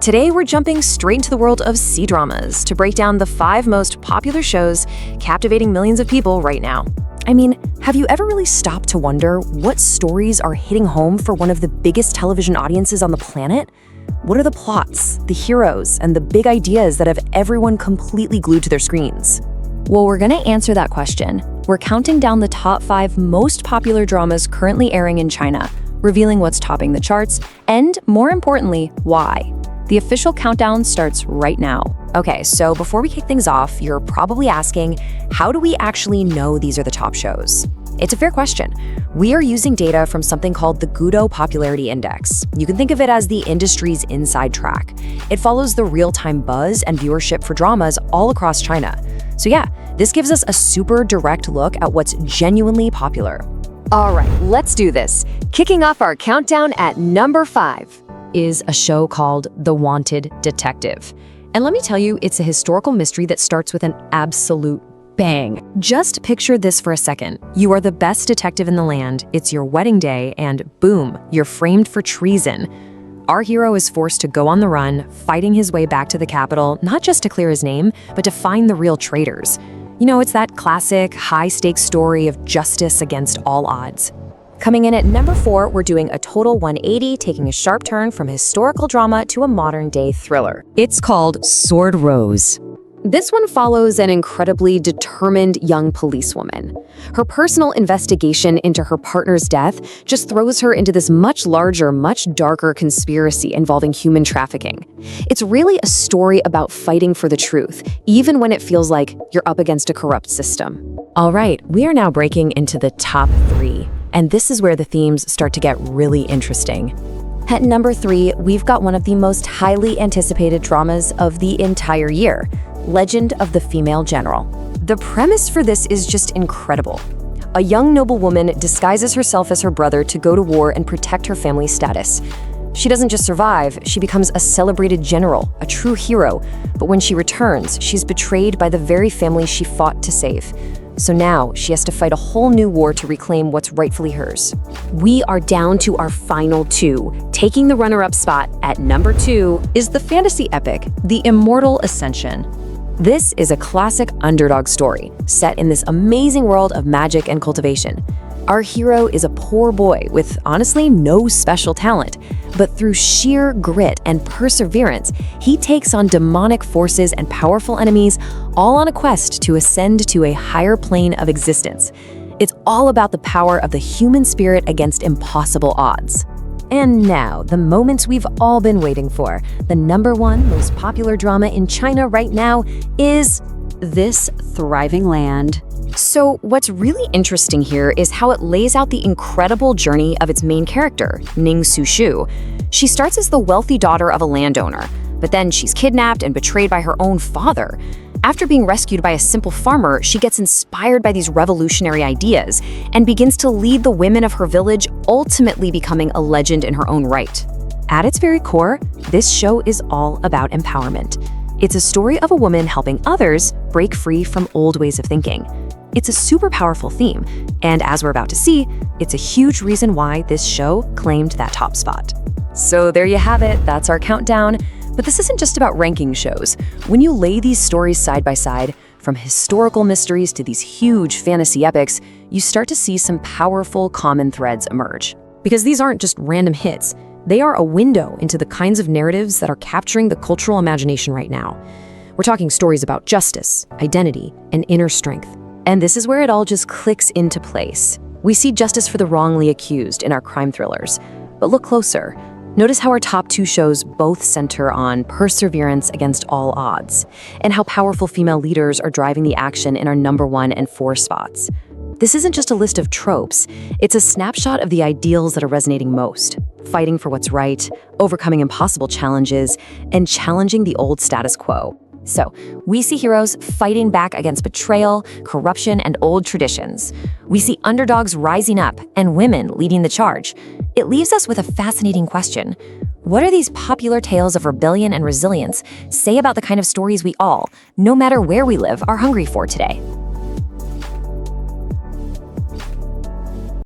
Today, we're jumping straight into the world of C-dramas to break down the 5 most popular shows captivating millions of people right now. I mean, have you ever really stopped to wonder what stories are hitting home for one of the biggest television audiences on the planet? What are the plots, the heroes, and the big ideas that have everyone completely glued to their screens? Well, we're gonna answer that question. We're counting down the top 5 most popular dramas currently airing in China, revealing what's topping the charts, and more importantly, why. The official countdown starts right now. Okay, so before we kick things off, you're probably asking, how do we actually know these are the top shows? It's a fair question. We are using data from something called the Gudo Popularity Index. You can think of it as the industry's inside track. It follows the real-time buzz and viewership for dramas all across China. So yeah, this gives us a super direct look at what's genuinely popular. All right, let's do this. Kicking off our countdown at number 5 is a show called The Wanted Detective. And let me tell you, it's a historical mystery that starts with an absolute bang. Just picture this for a second. You are the best detective in the land, it's your wedding day, and boom, you're framed for treason. Our hero is forced to go on the run, fighting his way back to the capital, not just to clear his name, but to find the real traitors. You know, it's that classic, high-stakes story of justice against all odds. Coming in at number 4, we're doing a total 180, taking a sharp turn from historical drama to a modern-day thriller. It's called Sword Rose. This one follows an incredibly determined young policewoman. Her personal investigation into her partner's death just throws her into this much larger, much darker conspiracy involving human trafficking. It's really a story about fighting for the truth, even when it feels like you're up against a corrupt system. All right, we are now breaking into the top 3. And this is where the themes start to get really interesting. At number 3, we've got one of the most highly anticipated dramas of the entire year, Legend of the Female General. The premise for this is just incredible. A young noblewoman disguises herself as her brother to go to war and protect her family's status. She doesn't just survive, she becomes a celebrated general, a true hero. But when she returns, she's betrayed by the very family she fought to save. So now, she has to fight a whole new war to reclaim what's rightfully hers. We are down to our final 2. Taking the runner-up spot at number 2 is the fantasy epic, The Immortal Ascension. This is a classic underdog story, set in this amazing world of magic and cultivation. Our hero is a poor boy with, honestly, no special talent. But through sheer grit and perseverance, he takes on demonic forces and powerful enemies, all on a quest to ascend to a higher plane of existence. It's all about the power of the human spirit against impossible odds. And now, the moments we've all been waiting for. The number 1 most popular drama in China right now is This Thriving Land. So what's really interesting here is how it lays out the incredible journey of its main character, Ning Sushu. She starts as the wealthy daughter of a landowner, but then she's kidnapped and betrayed by her own father. After being rescued by a simple farmer, she gets inspired by these revolutionary ideas and begins to lead the women of her village, ultimately becoming a legend in her own right. At its very core, this show is all about empowerment. It's a story of a woman helping others break free from old ways of thinking. It's a super powerful theme, and as we're about to see, it's a huge reason why this show claimed that top spot. So there you have it, that's our countdown. But this isn't just about ranking shows. When you lay these stories side by side, from historical mysteries to these huge fantasy epics, you start to see some powerful common threads emerge. Because these aren't just random hits, they are a window into the kinds of narratives that are capturing the cultural imagination right now. We're talking stories about justice, identity, and inner strength. And this is where it all just clicks into place. We see justice for the wrongly accused in our crime thrillers. But look closer. Notice how our top 2 shows both center on perseverance against all odds, and how powerful female leaders are driving the action in our number 1 and 4 spots. This isn't just a list of tropes, it's a snapshot of the ideals that are resonating most. Fighting for what's right, overcoming impossible challenges, and challenging the old status quo. So, we see heroes fighting back against betrayal, corruption, and old traditions. We see underdogs rising up and women leading the charge. It leaves us with a fascinating question. What are these popular tales of rebellion and resilience say about the kind of stories we all, no matter where we live, are hungry for today?